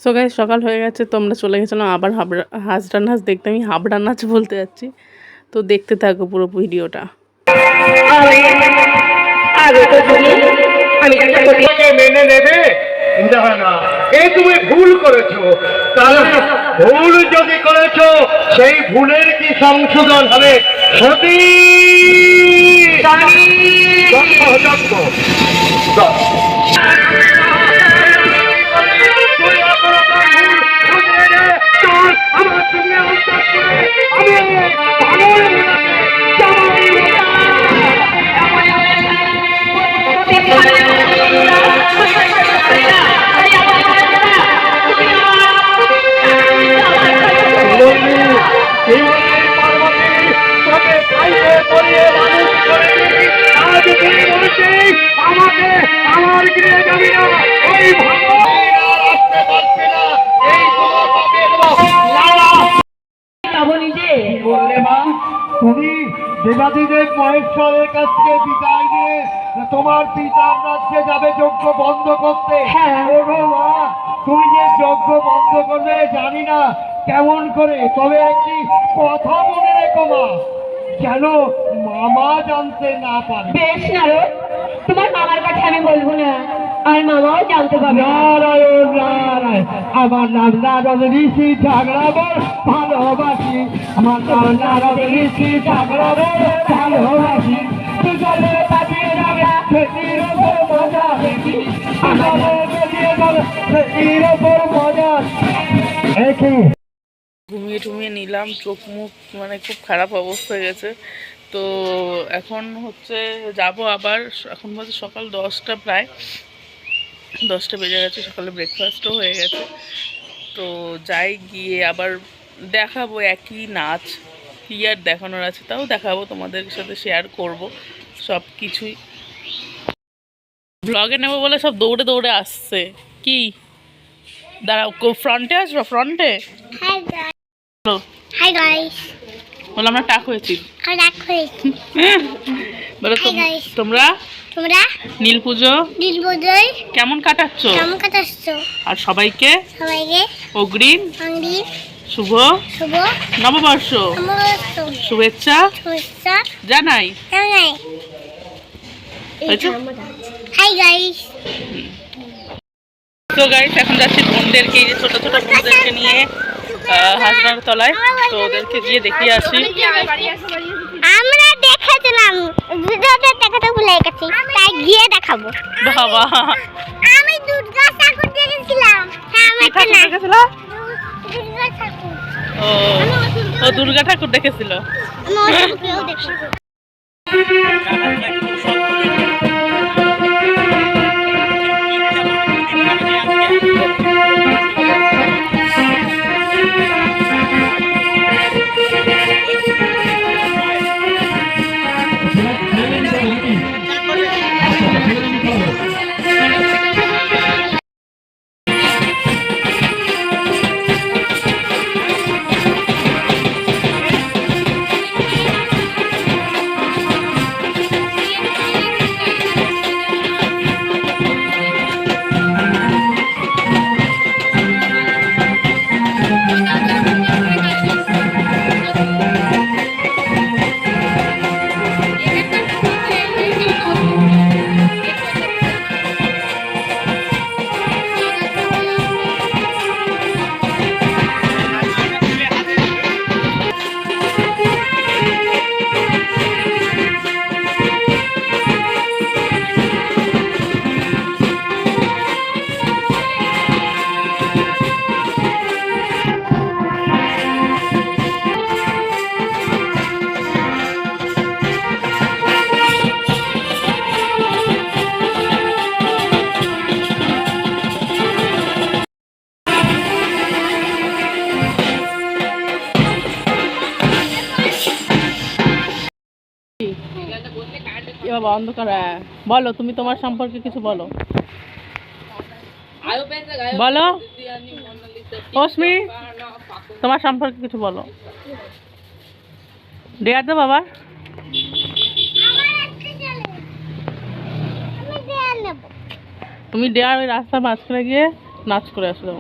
So guys সকাল হয়ে গেছে, তো আমরা চলে গেছিলাম আবার হাঁসরা নাচ দেখতে। আমি হাবড়া নাচ বলতে যাচ্ছি, তো দেখতে থাকো পুরো ভিডিওটা। মেনে নেবে না, এই তুমি ভুল করেছো। ভুল যদি করেছো, সেই ভুলের কি সংশোধন হবে? সতী আমার গৃহে যাবি না, ওই তুমি দেবাদিদেব মহেশ্বরের কাছ থেকে বিদায় নিয়ে তোমার পিতার রাজ্যে যাবে যজ্ঞ বন্ধ করতে। মা, তুই যে যজ্ঞ বন্ধ করবে জানি না কেমন করে, তবে একটি কথা মনে রেখো মা, যেন মামা জানতে না পারে। বেশ নারদ, তোমার মামার কথা আমি বলবো না, আর মামাও জানতে পারবে। নারায়ণ নারায়ণ, আমার নাম নারদ ঋষি, ঝগড়া বল ভালোবাসি। আমার নাম নারদ ঋষি, ঝগড়া বল ভালোবাসি। ঘুমিয়ে টুমিয়ে নিলাম, চোখ মুখ মানে খুব খারাপ অবস্থা হয়ে গেছে। তো এখন হচ্ছে যাব আবার, এখন বাজে সকাল 10টা, প্রায় 10টা বেজে গেছে। সকালে ব্রেকফাস্টও হয়ে গেছে। তো যাই, গিয়ে আবার দেখাবো একই নাচ, কি আর দেখানোর আছে তাও দেখাবো, তোমাদের সাথে শেয়ার করব সব কিছুই। ব্লগে নেবো বলে সব দৌড়ে দৌড়ে আসছে। কি দাঁড়াও, ফ্রন্টে আসবো, ফ্রন্টে হাই গাইস, বলো আমরা টাক হয়েছি। বলো তোমরা নীল পুজো কেমন কাটাচ্ছ? আর সবাইকে অগ্রিম শুভ নববর্ষ শুভেচ্ছা জানাই। Hi guys. তো গাইস এখন যাচ্ছি বোনদেরকে, এই যে ছোট ছোট বোনদেরকে নিয়ে হাসনার তলায়, তো ওদেরকে গিয়ে দেখিয়ে আসি। আমরা দেখাছিলাম, ভিডিওতে দেখাতে ভুলে গেছি, তাই গিয়ে দেখাবো। বাবা, আমি দুর্গা ঠাকুর দেখেছিলাম। হ্যাঁ, আমি দেখেছিল। দুর্গা ঠাকুর। ও দুর্গা ঠাকুর দেখেছিল। বাবা অন্ধকার, বলো তুমি তোমার সম্পর্কে কিছু বলো। বলো অস্মি, তোমার সম্পর্কে কিছু বলো। ডেয়ার দো বাবা। তুমি ডেয়ার ওই রাস্তার মাঝখানে গিয়ে নাচ করে আসো।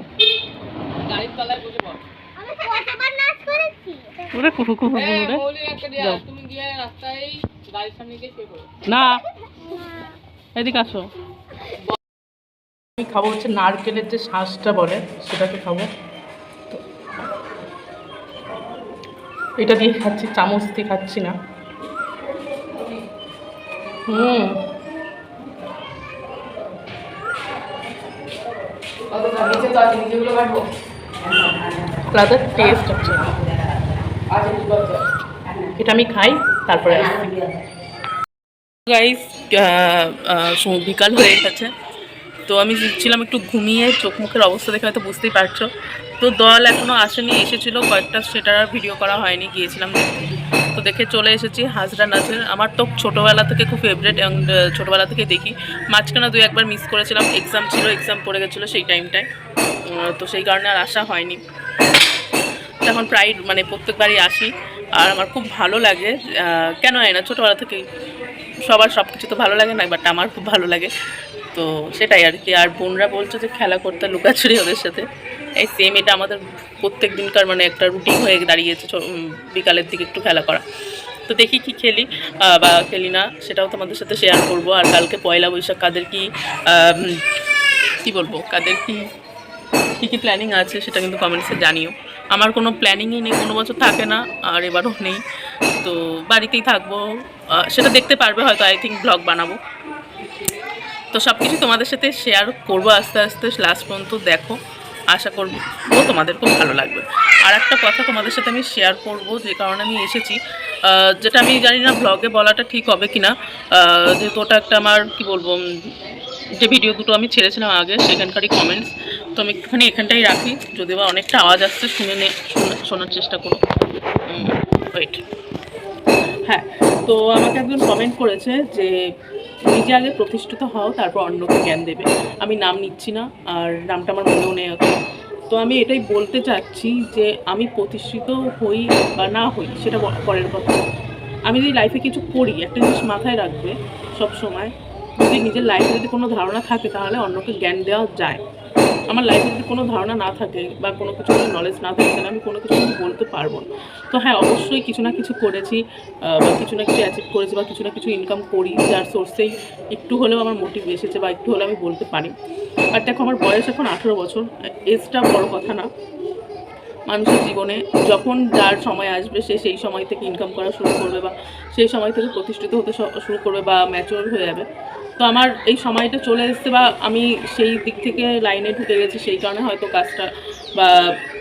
গাড়ির তলায় বসে পড়। আমি কতবার নাচ করেছি। ওরে কুকু কুকু রে মৌলির একটা দেয়া, যাও। তুমি গিয়ে রাস্তায় গাড়ির সামনে গিয়ে শুয়ে পড়ো। না এদিকে আসো। আমি খাবো হচ্ছে নারকেলের যে শাঁসটা বলে সেটাকে খাবো। তো এটা দিয়ে খাচ্ছি, চামচ দিয়ে খাচ্ছি না। নিচে তো আছে, নিচেগুলো কাটবো। আলাদা টেস্ট হচ্ছে। আচ্ছা ঠিক আছে। এটা আমি খাই তারপরে আসছি। গাইস বিকাল হয়ে গেছে, তো আমি ছিলাম একটু ঘুমিয়ে, চোখ মুখের অবস্থা দেখে হয়তো বুঝতেই পারছো। তো দল এখনও আসেনি, এসেছিলো কয়েকটা, সেটার আর ভিডিও করা হয়নি, গিয়েছিলাম দেখতে। তো দেখে চলে এসেছি হাজরা নাচের। আমার তো ছোটোবেলা থেকে খুব ফেভারিট এবং ছোটোবেলা থেকে দেখি। মাঝখানে 2-1বার মিস করেছিলাম, এক্সাম ছিল, এক্সাম পড়ে গেছিলো সেই টাইমটায়, তো সেই কারণে আর আসা হয়নি। তখন প্রায় মানে প্রত্যেকবারই আসি, আর আমার খুব ভালো লাগে। কেন হয় না, ছোটোবেলা থেকেই সবার সব কিছু তো ভালো লাগে না, বাট আমার খুব ভালো লাগে। তো সেটাই আর কি। আর বোনরা বলছে যে খেলা করতে লুকাচুরি ওদের সাথে, এই সেম এটা আমাদের প্রত্যেক দিনকার মানে একটা রুটিন হয়ে দাঁড়িয়েছে বিকালের দিকে একটু খেলা করা। তো দেখি কি খেলি বা খেলি না সেটাও তোমাদের সাথে শেয়ার করব। আর কালকে পয়লা বৈশাখ কাদের কি বলবো, কাদের কি প্ল্যানিং আছে সেটা কিন্তু কমেন্টসে জানিও। আমার কোনো প্ল্যানিংই নেই, কোনো বছর থাকে না, আর এবারও নেই। তো বাড়িতেই থাকবো, সেটা দেখতে পারবে হয়তো, আই থিঙ্ক ব্লগ বানাবো। তো সব কিছু তোমাদের সাথে শেয়ার করবো আস্তে আস্তে, লাস্ট পর্যন্ত দেখো, আশা করবো তোমাদের খুব ভালো লাগবে। আর একটা কথা তোমাদের সাথে আমি শেয়ার করব, যে কারণে আমি এসেছি, যেটা আমি জানি না ব্লগে বলাটা ঠিক হবে কি না, যেহেতু ওটা একটা আমার কি বলবো, যে ভিডিও দুটো আমি ছেড়েছিলাম আগে সেখানকারই কমেন্টস, তো আমি একটুখানি এখানটাই রাখি, যদিও বা অনেকটা আওয়াজ আসছে, শোনার চেষ্টা করো। ওয়েট, হ্যাঁ, তো আমাকে একজন কমেন্ট করেছে যে নিজে আগে প্রতিষ্ঠিত হও, তারপর অন্যকে জ্ঞান দেবে। আমি নাম নিচ্ছি না, আর নামটা আমার মনেও নেই এখন। তো আমি এটাই বলতে চাচ্ছি যে আমি প্রতিষ্ঠিত হই বা না হই সেটা পরের কথা। আমি যদি লাইফে কিছু করি, একটা জিনিস মাথায় রাখবে সব সময়, যদি নিজের লাইফে যদি কোনো ধারণা থাকে তাহলে অন্যকে জ্ঞান দেওয়া যায়। আমার লাইফে যদি কোনো ধারণা না থাকে বা কোনো কিছু নলেজ না থাকে, তাহলে আমি কোনো কিছু বলতে পারবো না। তো হ্যাঁ, অবশ্যই কিছু না কিছু করেছি, বা কিছু না কিছু অ্যাচিভ করেছি, বা কিছু না কিছু ইনকাম করি, যার সোর্সেই একটু হলেও আমার মোটিভ এসেছে, বা একটু হলেও আমি বলতে পারি। আর দেখো, আমার বয়স এখন 18 বছর, এজটা বড় কথা না মানুষের জীবনে। যখন যার সময় আসবে সে সেই সময় থেকে ইনকাম করা শুরু করবে, বা সেই সময় থেকে প্রতিষ্ঠিত হতে শুরু করবে, বা ম্যাচিওর হয়ে যাবে। তো আমার এই সময়টা চলে এসছে, বা আমি সেই দিক থেকে লাইনে ঢুকে গেছি, সেই কারণে হয়তো কাজটা বা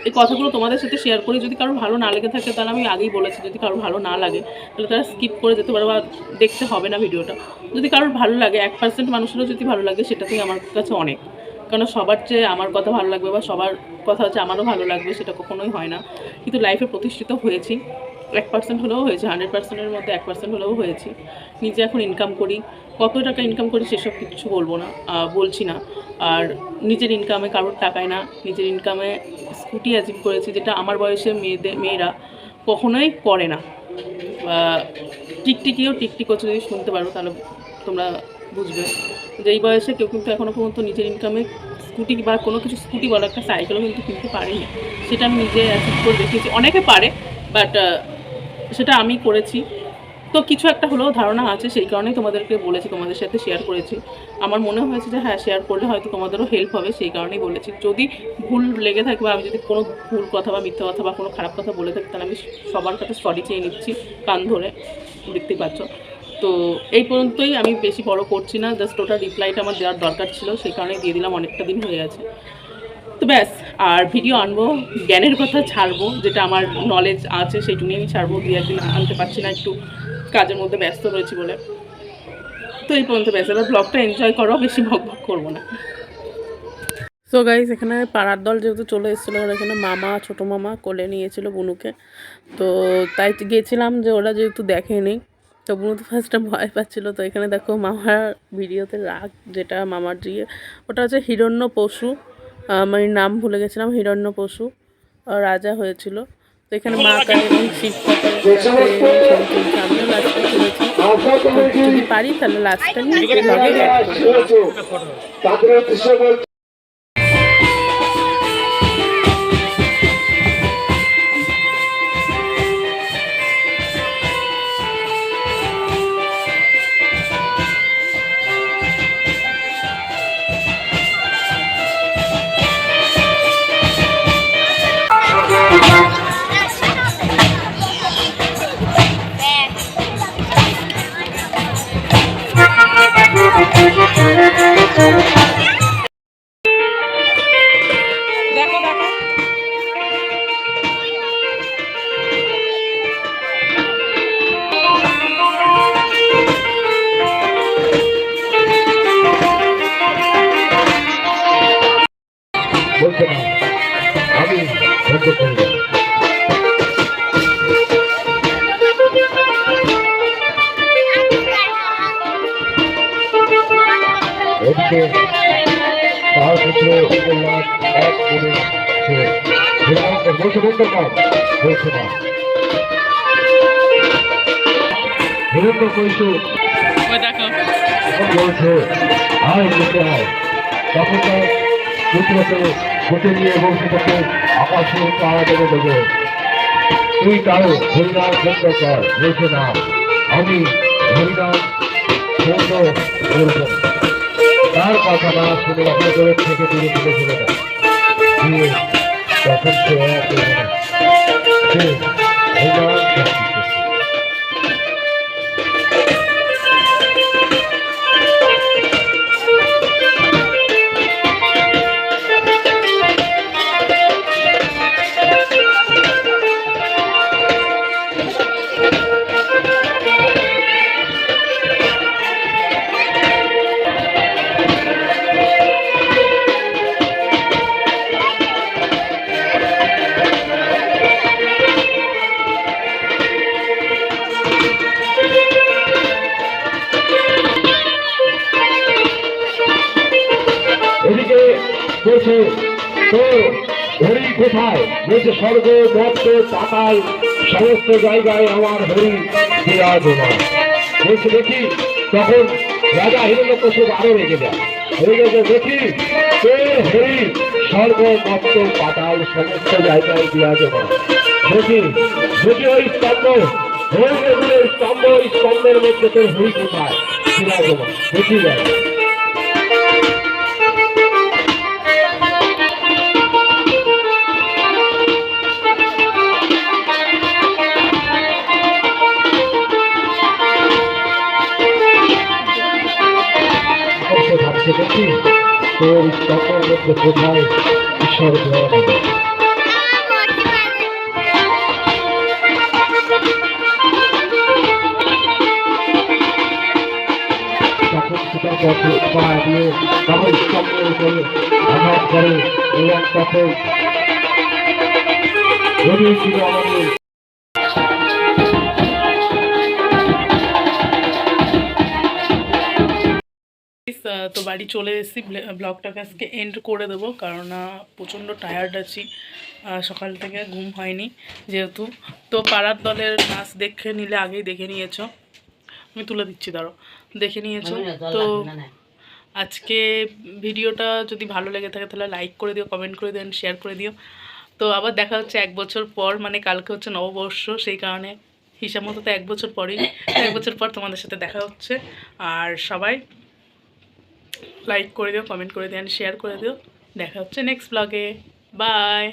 এই কথাগুলো তোমাদের সাথে শেয়ার করি। যদি কারো ভালো না লেগে থাকে তাহলে আমি আগেই বলেছি, যদি কারো ভালো না লাগে তাহলে তারা স্কিপ করে যেতে পারে, বা দেখতে হবে না ভিডিওটা। যদি কারোর ভালো লাগে, 1% মানুষেরও যদি ভালো লাগে, সেটাতেই আমার কাছে অনেক। কারণ সবার চেয়ে আমার কথা ভালো লাগবে, বা সবার কথা হচ্ছে আমারও ভালো লাগবে, সেটা কখনোই হয় না। কিন্তু লাইফে প্রতিষ্ঠিত হয়েছি, 1% হলেও হয়েছে, 100%-এর মধ্যে 1% হলেও হয়েছি। নিজে এখন ইনকাম করি, কত টাকা ইনকাম করি সেসব কিছু বলছি না। আর নিজের ইনকামে, কারোর টাকায় না, নিজের ইনকামে স্কুটি অ্যাচিভ করেছি, যেটা আমার বয়সে মেয়েরা কখনোই করে না। টিকটিক করছে, যদি শুনতে পারো তাহলে তোমরা বুঝবে যে এই বয়সে কেউ কিন্তু এখনও পর্যন্ত নিজের ইনকামে স্কুটি বা কোনো কিছু, স্কুটি বলা একটা সাইকেলও কিন্তু কিনতে পারেনি। সেটা আমি নিজে অ্যাচিভ করে দেখিয়েছি। অনেকে পারে, বাট সেটা আমি করেছি। তো কিছু একটা হলেও ধারণা আছে, সেই কারণেই তোমাদেরকে বলেছি, তোমাদের সাথে শেয়ার করেছি। আমার মনে হয়েছে যে হ্যাঁ, শেয়ার করলে হয়তো তোমাদেরও হেল্প হবে, সেই কারণেই বলেছি। যদি ভুল লেগে থাকে, বা আমি যদি কোনো ভুল কথা বা মিথ্যা কথা বা কোনো খারাপ কথা বলে থাকি, তাহলে আমি সবার কাছে সরি চেয়ে নিচ্ছি, কান ধরে, দেখতেই পাচ্ছ। তো এই পর্যন্তই, আমি বেশি বড় করছি না, জাস্ট ওটা রিপ্লাইটা আমার দেওয়ার দরকার ছিল, সেই কারণে দিয়ে দিলাম, অনেকটা দিন হয়ে গেছে। তো ব্যাস, আর ভিডিও আনবো, জ্ঞানের কথা ছাড়বো, যেটা আমার নলেজ আছে সেইটুকুনি আমি ছাড়বো। 2-1 দিন আনতে পারছি না, একটু কাজের মধ্যে ব্যস্ত রয়েছি বলে। তো এই পর্যন্ত ব্যাস, এবার ব্লগটা এনজয় করো, বেশি ভক করবো না। সো গাইস, এখানে পাড়ার দল যেহেতু চলে এসেছিলো, ওরা এখানে মামা, ছোটো মামা কোলে নিয়েছিল বুনুকে। তো তাই গিয়েছিলাম, যে ওরা যেহেতু দেখেনি, তো বুনু তো ফার্স্টে ভয় পাচ্ছিলো। তো এখানে দেখো মামার ভিডিওতে রাগ, যেটা মামার দিয়ে, ওটা হচ্ছে হিরণ্যপশু, আমি নাম ভুলে গেছিলাম, হিরণ্যপশু রাজা হয়েছিল। তো এখানে মা কালী এবং শিব ঠাকুরের আমিও লাস্টটা তুলেছি। যদি পারি তাহলে লাস্টটা নিয়ে বন্ধ করে দেবে। এদিকে তার পুত্র উপন্যাস এক করে বলছে বন্ধ কর, বলছে না। হিরণ্য কইশু ওই দেখো এখন বলছে আয় যেতে হয়। তখন তার পুত্রকে বুকে নিয়ে বলছে তাকে আকাশের তারা দেবে দেবে, তুই তাও হরিনাম বন্ধ কর, বলছে না আমি হরিনাম বন্ধ করব। তার কথা না শুনে আপনাদের থেকে দূরে দূরে চলে যায়। দিয়ে তখন সে এক সে হরিনাম করতেছে। এদিকে বলছে তো হরি কোথায়, বলছে স্বর্গ মর্ত পাতাল সমস্ত জায়গায় আমার হরি বিরাজমান। বলছে দেখি, তখন রাজা হিরণ্যকশিপু আরো রেগে যায়, রেগে যায় দেখি তোর হরি স্বর্গ মর্ত পাতাল সমস্ত জায়গায় বিরাজমান। দেখি দেখি ওই স্তম্ভ, হরির স্তম্ভ, ওই স্তম্ভের মধ্যে তোর হরি কোথায় বিরাজমান, দেখি যায়। ভাবছে দেখি তোর স্তম্ভের মধ্যে কোথায় ঈশ্বর দেওয়া হবে। তখন সেটার পথে পা দিয়ে তখন স্তম্ভের উপরে আঘাত করে এবং তখন ছিল আমাদের তো বাড়ি চলে এসেছি, ব্লগটাকে আজকে এন্ড করে দেবো, কারণ প্রচণ্ড টায়ার্ড আছি, সকাল থেকে ঘুম হয়নি যেহেতু। তো পাড়ার দলের নাচ দেখে নিলে আগেই দেখে নিয়েছো, আমি তুলে দিচ্ছি দাঁড়ো, দেখে নিয়েছো। তো আজকে ভিডিওটা যদি ভালো লেগে থাকে তাহলে লাইক করে দিও, কমেন্ট করে দিও, শেয়ার করে দিও। তো আবার দেখা হচ্ছে 1 বছর পর, মানে কালকে হচ্ছে নববর্ষ, সেই কারণে হিসাব মতো তো 1 বছর পরই, 1 বছর পর তোমাদের সাথে দেখা হচ্ছে। আর সবাই লাইক করে দিও, কমেন্ট করে দিও, শেয়ার করে দিও। দেখা হচ্ছে নেক্সট ব্লগে, বাই।